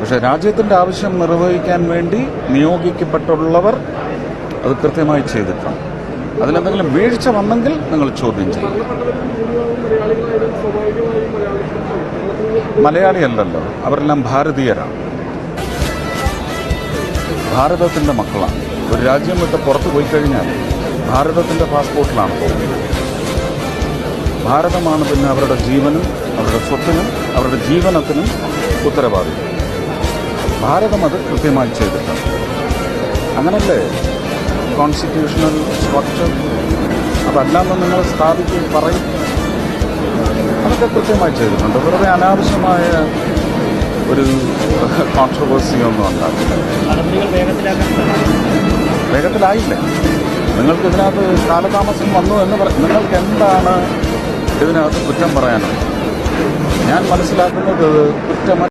പക്ഷേ രാജ്യത്തിൻ്റെ ആവശ്യം നിർവഹിക്കാൻ വേണ്ടി നിയോഗിക്കപ്പെട്ടുള്ളവർ അത് കൃത്യമായി ചെയ്തിട്ടുണ്ട്. അതിലെന്തെങ്കിലും വീഴ്ച വന്നെങ്കിൽ നിങ്ങൾ ചോദ്യം ചെയ്യും. മലയാളിയല്ലല്ലോ, അവരെല്ലാം ഭാരതീയരാണ്, ഭാരതത്തിൻ്റെ മക്കളാണ്. ഒരു രാജ്യം വിട്ട് പുറത്തു പോയി കഴിഞ്ഞാൽ ഭാരതത്തിൻ്റെ പാസ്പോർട്ടിലാണ് പോകുന്നത്. ഭാരതമാണ് പിന്നെ അവരുടെ ജീവനും അവരുടെ സ്വത്തിനും അവരുടെ ജീവനത്തിനും ഉത്തരവാദിത്വം. ഭാരതം അത് കൃത്യമായി ചെയ്തിട്ടുണ്ട്. അങ്ങനല്ലേ കോൺസ്റ്റിറ്റ്യൂഷണൽ സ്ട്രക്ചർ? അതല്ലാന്ന് നിങ്ങൾ സ്ഥാപിക്കുകയും പറയും. അതൊക്കെ കൃത്യമായി ചെയ്തിട്ടുണ്ട്. വെറുതെ അനാവശ്യമായ ഒരു കോൺട്രവേഴ്സിയൊന്നും ഉണ്ടാക്കില്ല. വേഗത്തിലായില്ലേ? നിങ്ങൾക്കിതിനകത്ത് കാലതാമസം വന്നു എന്ന് നിങ്ങൾക്ക് എന്താണ് ഇതിനകത്ത് കുറ്റം പറയാനുള്ളത്? ഞാൻ മനസ്സിലാക്കുന്നത്